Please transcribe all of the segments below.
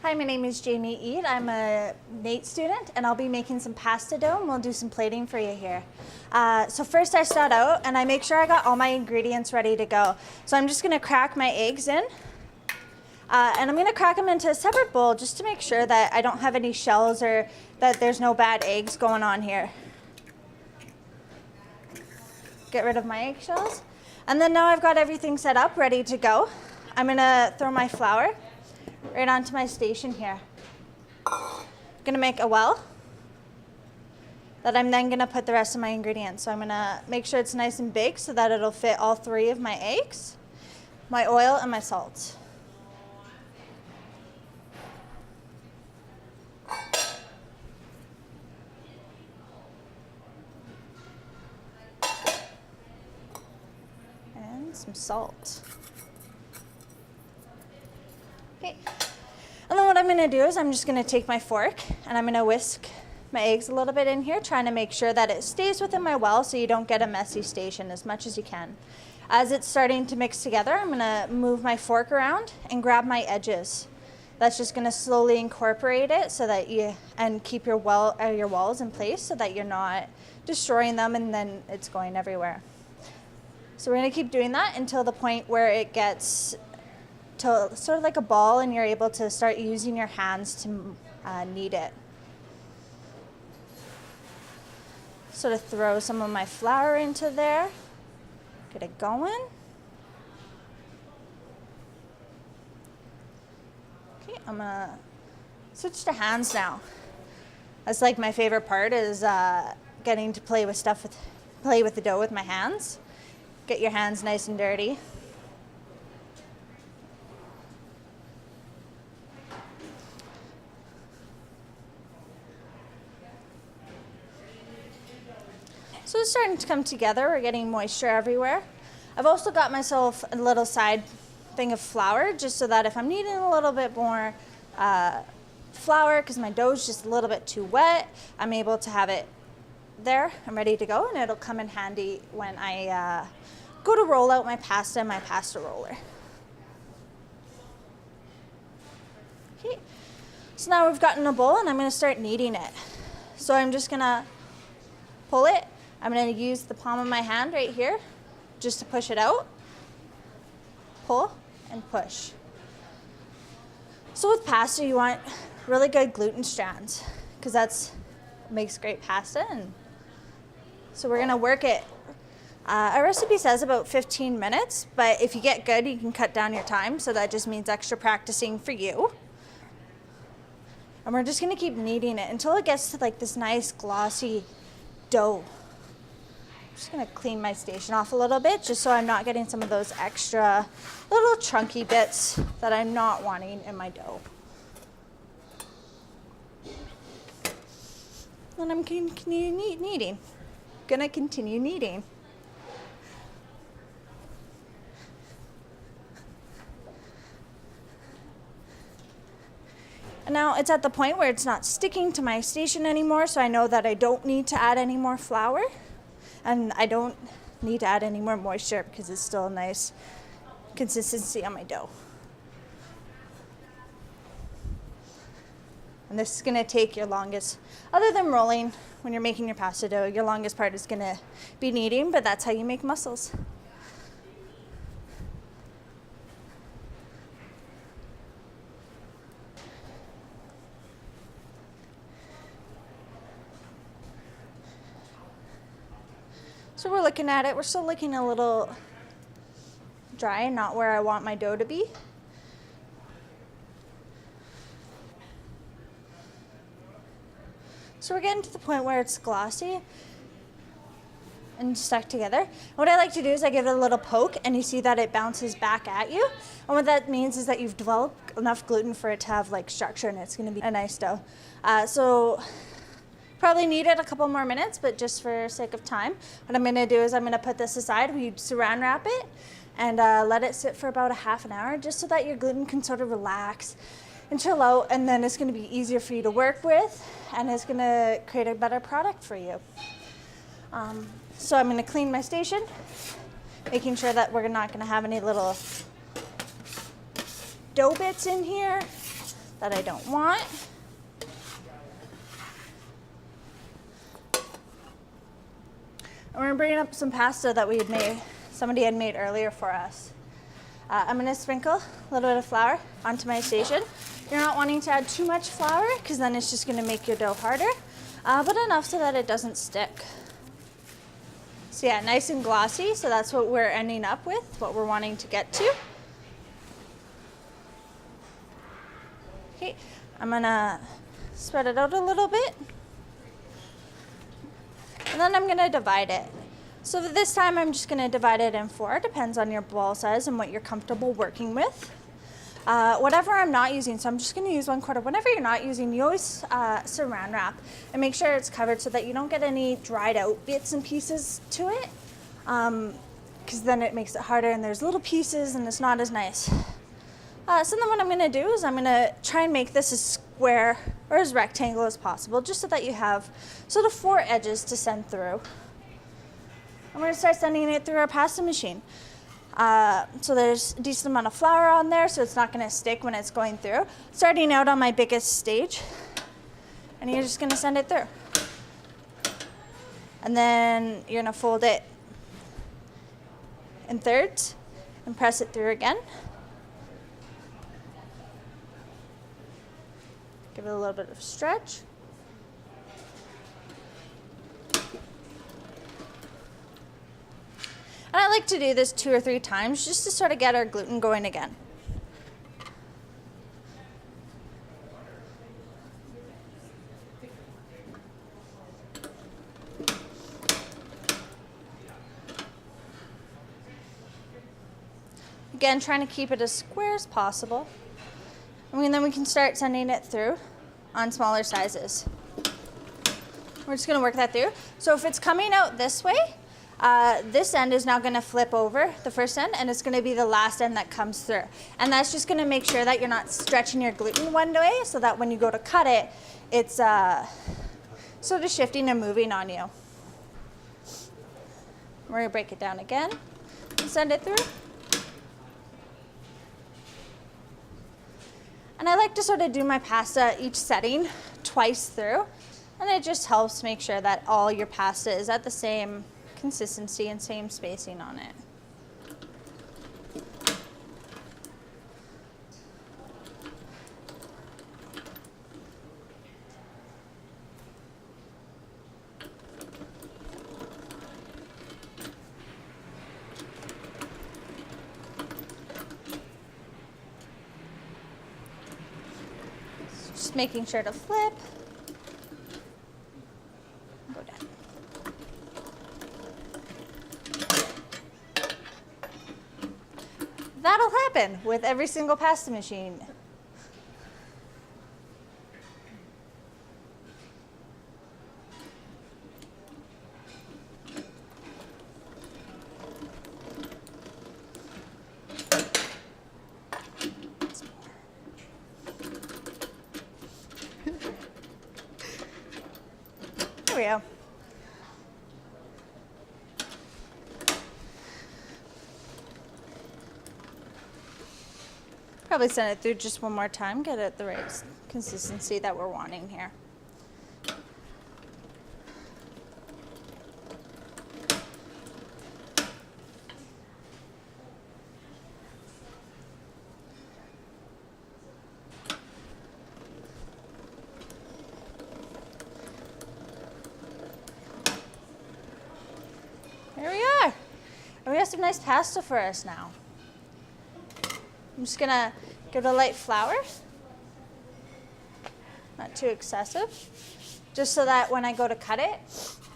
Hi, my name is Jamie Eade. I'm a NAIT student and I'll be making some pasta dough and we'll do some plating for you here. So first I start out and I make sure I got all my ingredients ready to go. So I'm just gonna crack my eggs in and I'm gonna crack them into a separate bowl just to make sure that I don't have any shells or that there's no bad eggs going on here. Get rid of my eggshells. And then now I've got everything set up, ready to go. I'm gonna throw my flour right onto my station here. I'm gonna make a well that I'm then gonna put the rest of my ingredients. So I'm gonna make sure it's nice and big so that it'll fit all three of my eggs, my oil, and my salt. And some salt. Okay, and then what I'm gonna do is I'm just gonna take my fork and I'm gonna whisk my eggs a little bit in here, trying to make sure that it stays within my well so you don't get a messy station as much as you can. As it's starting to mix together, I'm gonna move my fork around and grab my edges. That's just gonna slowly incorporate it so that and keep your walls in place so that you're not destroying them and then it's going everywhere. So we're gonna keep doing that until the point where it gets to sort of like a ball and you're able to start using your hands to knead it. Sort of throw some of my flour into there, get it going. Okay, I'm gonna switch to hands now. That's like my favorite part is getting to play with the dough with my hands. Get your hands nice and dirty. So it's starting to come together. We're getting moisture everywhere. I've also got myself a little side thing of flour just so that if I'm needing a little bit more flour because my dough's just a little bit too wet, I'm able to have it there. I'm ready to go and it'll come in handy when I go to roll out my pasta in my pasta roller. Okay, so now we've gotten a bowl and I'm gonna start kneading it. So I'm just gonna pull it. I'm going to use the palm of my hand right here just to push it out, pull and push. So with pasta you want really good gluten strands because that's makes great pasta. And so we're going to work it. Our recipe says about 15 minutes, but if you get good you can cut down your time, so that just means extra practicing for you. And we're just going to keep kneading it until it gets to like this nice glossy dough. I'm just gonna clean my station off a little bit just so I'm not getting some of those extra little chunky bits that I'm not wanting in my dough. And I'm gonna continue kneading. And now it's at the point where it's not sticking to my station anymore, so I know that I don't need to add any more flour. And I don't need to add any more moisture because it's still a nice consistency on my dough. And this is going to take your longest, other than rolling when you're making your pasta dough, your longest part is going to be kneading, but that's how you make mussels. So we're looking at it, we're still looking a little dry, not where I want my dough to be. So we're getting to the point where it's glossy and stuck together. And what I like to do is I give it a little poke and you see that it bounces back at you. And what that means is that you've developed enough gluten for it to have like structure and it's gonna be a nice dough. So probably need it a couple more minutes, but just for sake of time, what I'm gonna do is I'm gonna put this aside. We saran wrap it and let it sit for about a half an hour just so that your gluten can sort of relax and chill out, and then it's gonna be easier for you to work with and it's gonna create a better product for you. So I'm gonna clean my station, making sure that we're not gonna have any little dough bits in here that I don't want. And we're bringing up some pasta that we had made, somebody had made earlier for us. I'm gonna sprinkle a little bit of flour onto my station. You're not wanting to add too much flour because then it's just gonna make your dough harder, but enough so that it doesn't stick. So yeah, nice and glossy, so that's what we're ending up with, what we're wanting to get to. Okay, I'm gonna spread it out a little bit. And then I'm gonna divide it. So this time I'm just gonna divide it in 4, depends on your ball size and what you're comfortable working with. Whatever I'm not using, so I'm just gonna use 1/4. Whatever you're not using, you always saran wrap and make sure it's covered so that you don't get any dried out bits and pieces to it, because then it makes it harder and there's little pieces and it's not as nice. So then what I'm gonna do is I'm gonna try and make this as square or as rectangle as possible, just so that you have sort of 4 edges to send through. I'm gonna start sending it through our pasta machine. So there's a decent amount of flour on there, so it's not gonna stick when it's going through. Starting out on my biggest stage, and you're just gonna send it through. And then you're gonna fold it in thirds and press it through again. Give it a little bit of stretch. And I like to do this 2 or 3 times just to sort of get our gluten going again. Again, trying to keep it as square as possible. And then we can start sending it through on smaller sizes. We're just gonna work that through. So if it's coming out this way, this end is now gonna flip over, the first end, and it's gonna be the last end that comes through. And that's just gonna make sure that you're not stretching your gluten one way, so that when you go to cut it, it's sort of shifting and moving on you. We're gonna break it down again and send it through. And I like to sort of do my pasta each setting twice through, and it just helps make sure that all your pasta is at the same consistency and same spacing on it. Just making sure to flip. Go down. That'll happen with every single pasta machine. There we go. Probably send it through just one more time, get it the right consistency that we're wanting here. There we are. And we have some nice pasta for us now. I'm just gonna give it a light flour, not too excessive, just so that when I go to cut it,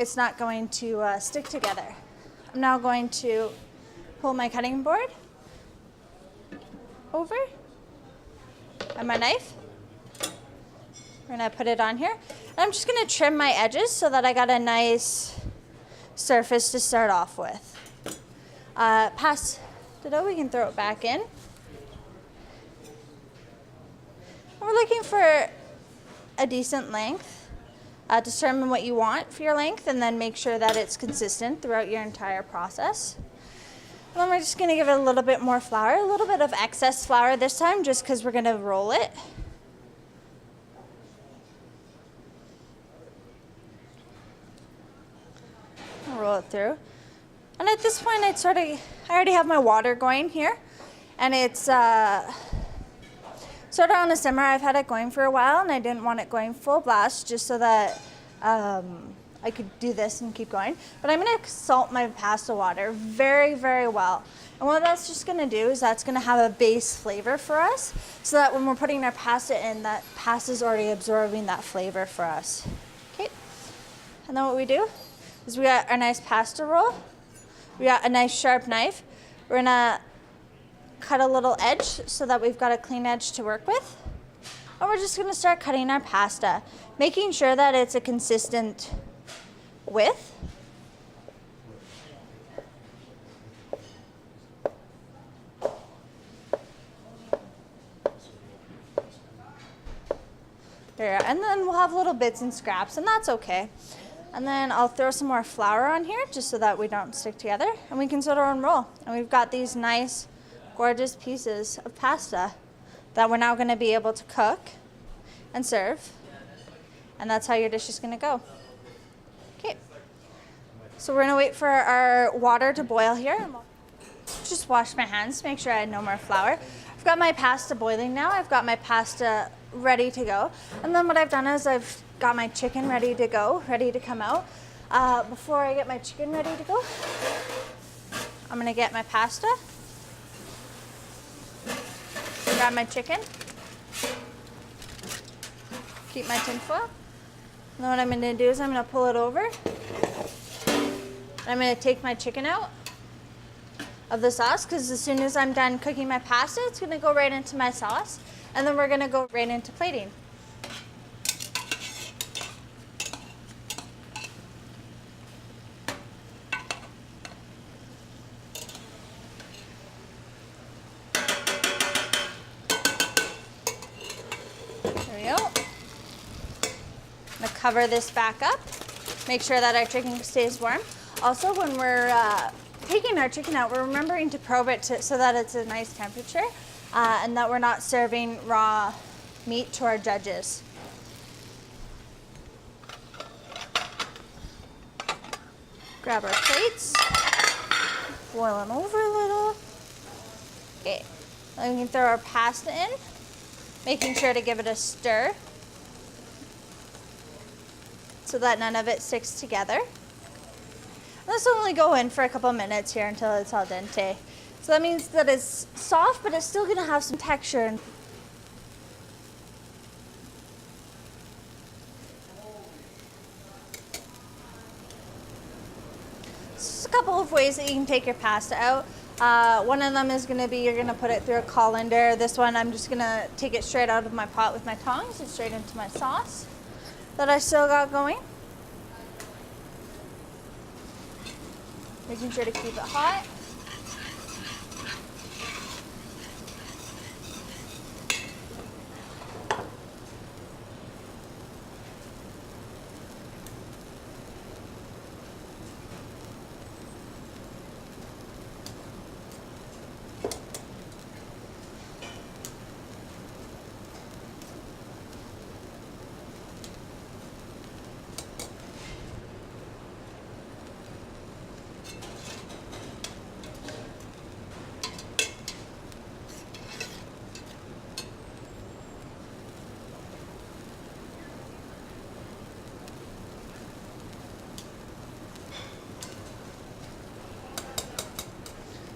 it's not going to stick together. I'm now going to pull my cutting board over and my knife. We're gonna put it on here. And I'm just gonna trim my edges so that I got a nice surface to start off with. Pass the dough, we can throw it back in. We're looking for a decent length. Determine what you want for your length and then make sure that it's consistent throughout your entire process. And then we're just gonna give it a little bit more flour, a little bit of excess flour this time just because we're gonna roll it. roll it through. And at this point, I already have my water going here, and it's sort of on a simmer. I've had it going for a while, and I didn't want it going full blast just so that I could do this and keep going. But I'm gonna salt my pasta water very, very well. And what that's just gonna do is that's gonna have a base flavor for us so that when we're putting our pasta in, that pasta's already absorbing that flavor for us. Okay, and then what we do is we got our nice pasta roll. We got a nice sharp knife. We're gonna cut a little edge so that we've got a clean edge to work with. And we're just gonna start cutting our pasta, making sure that it's a consistent width. There, and then we'll have little bits and scraps, and that's okay. And then I'll throw some more flour on here just so that we don't stick together, and we can sort of unroll. And we've got these nice, gorgeous pieces of pasta that we're now gonna be able to cook and serve. And that's how your dish is gonna go. Okay, so we're gonna wait for our water to boil here. Just wash my hands to make sure I had no more flour. I've got my pasta boiling now. I've got my pasta ready to go. And then what I've done is I've got my chicken ready to go, ready to come out. Before I get my chicken ready to go, I'm gonna get my pasta, grab my chicken, keep my tin foil. And then what I'm gonna do is I'm gonna pull it over. I'm gonna take my chicken out of the sauce, because as soon as I'm done cooking my pasta, it's gonna go right into my sauce. And then we're gonna go right into plating. There we go. I'm gonna cover this back up. Make sure that our chicken stays warm. Also, when we're taking our chicken out, we're remembering to probe it so that it's a nice temperature and that we're not serving raw meat to our judges. Grab our plates, boil them over a little. Okay, then we can throw our pasta in, making sure to give it a stir so that none of it sticks together. This will only go in for a couple minutes here until it's al dente. So that means that it's soft, but it's still gonna have some texture. There's a couple of ways that you can take your pasta out. One of them is gonna be you're gonna put it through a colander. This one, I'm just gonna take it straight out of my pot with my tongs and straight into my sauce that I still got going. Making sure to keep it hot.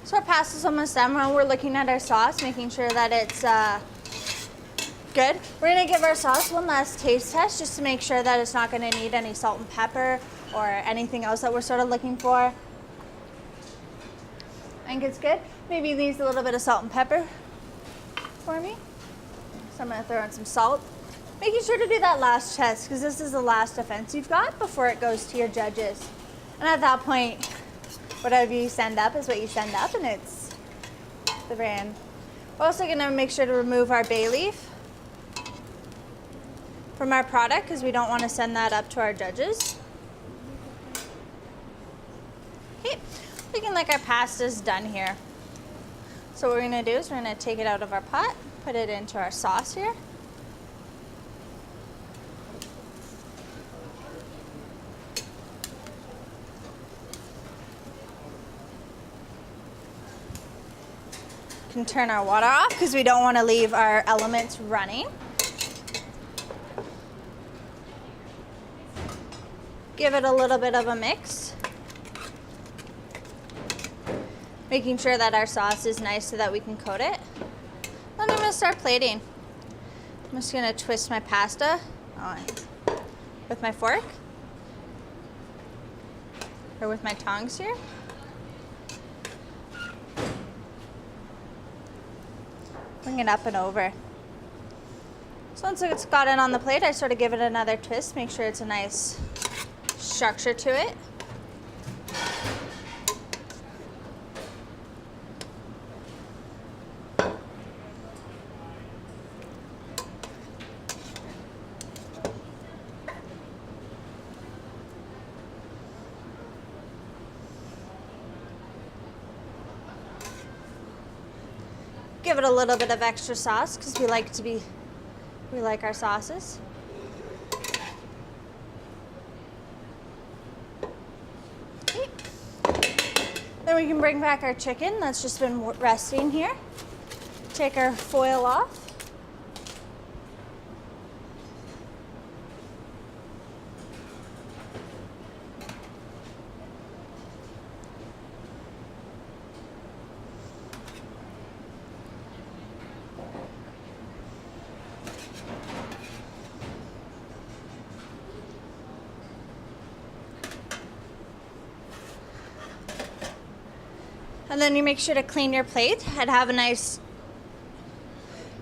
So our pasta's almost done. We're looking at our sauce, making sure that it's good. We're gonna give our sauce one last taste test just to make sure that it's not gonna need any salt and pepper or anything else that we're sort of looking for. I think it's good. Maybe it needs a little bit of salt and pepper for me. So I'm gonna throw in some salt. Making sure to do that last test because this is the last offense you've got before it goes to your judges. And at that point, whatever you send up is what you send up, and it's the brand. We're also gonna make sure to remove our bay leaf from our product because we don't want to send that up to our judges. Okay, looking like our pasta's done here. So what we're gonna do is we're gonna take it out of our pot, put it into our sauce here. can turn our water off because we don't want to leave our elements running. Give it a little bit of a mix. Making sure that our sauce is nice so that we can coat it. Then I'm gonna start plating. I'm just gonna twist my pasta with my fork or with my tongs here. Bring it up and over. So once it's got it on the plate, I sort of give it another twist, make sure it's a nice structure to it. Give it a little bit of extra sauce because we like our sauces. Okay. Then we can bring back our chicken that's just been resting here. Take our foil off. And then you make sure to clean your plate and have a nice,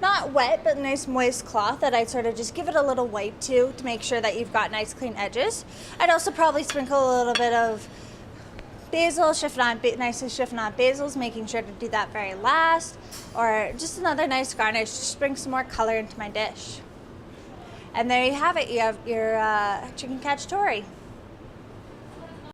not wet, but nice moist cloth that I'd sort of just give it a little wipe to make sure that you've got nice clean edges. I'd also probably sprinkle a little bit of basil, nicely chiffonade basils, making sure to do that very last, or just another nice garnish, just bring some more color into my dish. And there you have it, you have your chicken cacciatore.